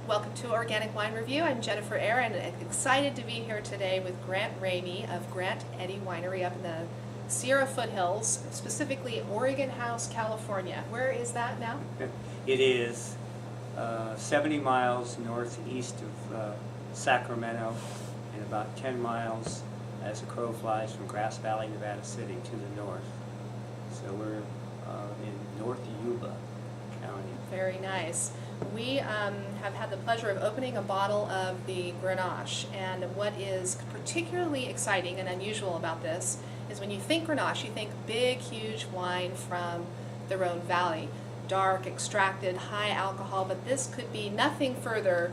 Welcome to Organic Wine Review. I'm Jennifer Ayre and excited to be here today with Grant Ramey of Grant Eddy Winery up in the Sierra foothills, specifically Oregon House, California. Where is that now? It is 70 miles northeast of Sacramento and about 10 miles as a crow flies from Grass Valley, Nevada City to the north. So we're in North Yuba County. Very nice. We have had the pleasure of opening a bottle of the Grenache, and what is particularly exciting and unusual about this is when you think Grenache, you think big, huge wine from the Rhone Valley, dark, extracted, high alcohol, but this could be nothing further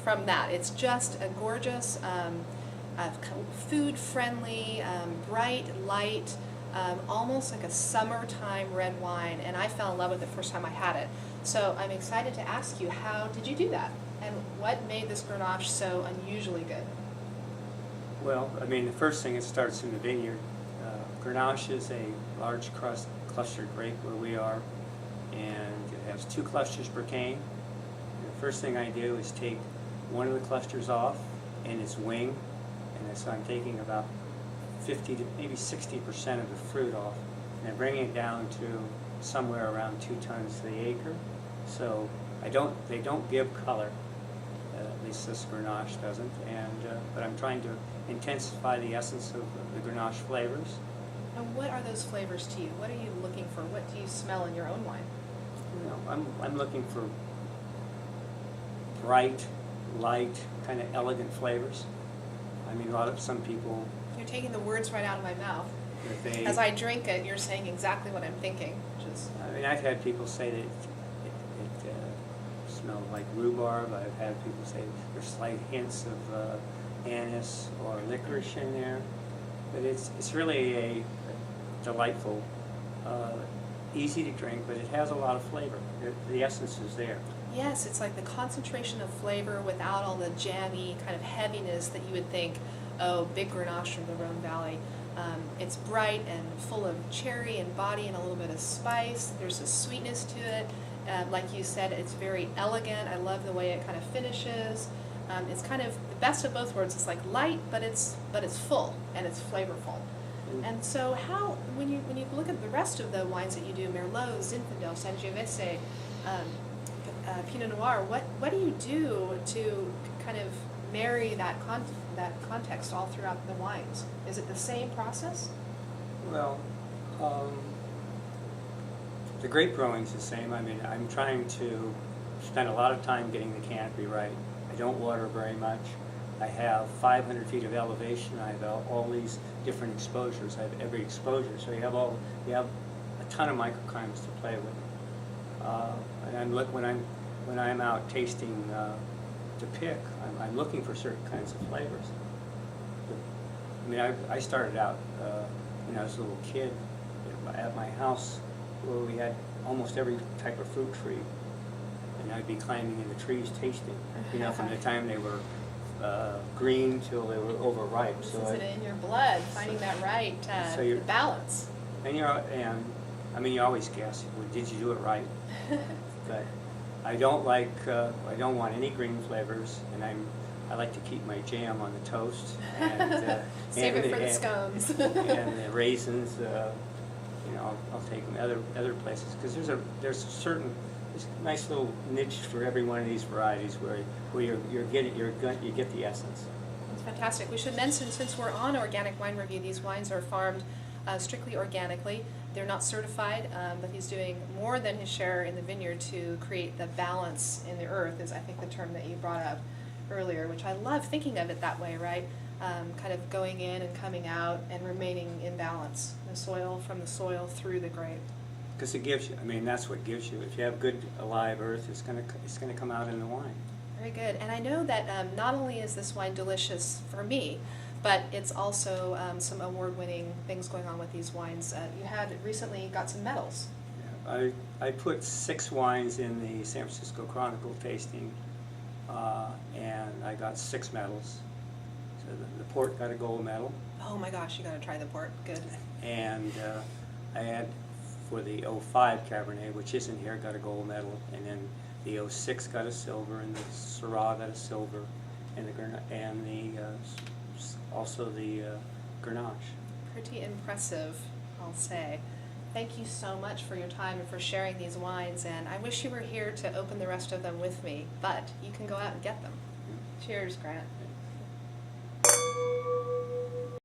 from that. It's just a gorgeous, food-friendly, bright, light, almost like a summertime red wine, and I fell in love with it the first time I had it. So I'm excited to ask you, how did you do that? And what made this Grenache so unusually good? Well, I mean, the first thing, it starts in the vineyard. Grenache is a large clustered grape where we are, and it has 2 clusters per cane. And the first thing I do is take one of the clusters off and its wing, and so I'm taking about 50 to maybe 60% of the fruit off, and bringing it down to somewhere around 2 tons to the acre. So they don't give color, at least this Grenache doesn't, but I'm trying to intensify the essence of the Grenache flavors. And what are those flavors to you? What are you looking for? What do you smell in your own wine? You know, I'm looking for bright, light, kind of elegant flavors. I mean, some people. You're taking the words right out of my mouth. As I drink it, you're saying exactly what I'm thinking. I mean, I've had people say that it smells like rhubarb. I've had people say there's slight hints of anise or licorice in there. But it's really a delightful, easy to drink, but it has a lot of flavor. The essence is there. Yes, it's like the concentration of flavor without all the jammy kind of heaviness that you would think, oh, big Grenache from the Rhone Valley. It's bright and full of cherry and body and a little bit of spice. There's a sweetness to it. Like you said, it's very elegant. I love the way it kind of finishes. It's kind of the best of both worlds. It's like light, but it's full and it's flavorful. And so, when you look at the rest of the wines that you do, Merlot, Zinfandel, Sangiovese, Pinot Noir, what do you do to kind of marry that context all throughout the wines? Is it the same process? Well, the grape growing's the same. I mean, I'm trying to spend a lot of time getting the canopy right. I don't water very much. I have 500 feet of elevation. I have all these different exposures. I have every exposure, so you have a ton of microclimates to play with. And when I'm out tasting to pick, I'm looking for certain kinds of flavors. I mean, I started out when I was a little kid at my house where we had almost every type of fruit tree, and I'd be climbing in the trees tasting, you know, from the time they were green till they were overripe. This is it in your blood, finding that right the balance. And I mean, you always guess, well, did you do it right? But I don't want any green flavors, and I like to keep my jam on the toast and save it for the scones and the raisins. You know, I'll take them other places because there's a nice little niche for every one of these varieties where you get the essence. That's fantastic. We should mention, since we're on Organic Wine Review, these wines are farmed strictly organically. They're not certified, but he's doing more than his share in the vineyard to create the balance in the earth, is I think the term that you brought up earlier, which I love thinking of it that way, right? Kind of going in and coming out and remaining in balance, the soil from the soil through the grape. Because it gives you, I mean, that's what gives you. If you have good alive earth, it's gonna come out in the wine. Very good. And I know that not only is this wine delicious for me, but it's also some award-winning things going on with these wines. You had recently got some medals. Yeah, I put 6 wines in the San Francisco Chronicle tasting, and I got 6 medals. So the port got a gold medal. Oh my gosh, you got to try the port. Good. And I had for the '05 Cabernet, which isn't here, got a gold medal, and then The 06 got a silver, and the Syrah got a silver, and also the Grenache. Pretty impressive, I'll say. Thank you so much for your time and for sharing these wines, and I wish you were here to open the rest of them with me, but you can go out and get them. Cheers, Grant.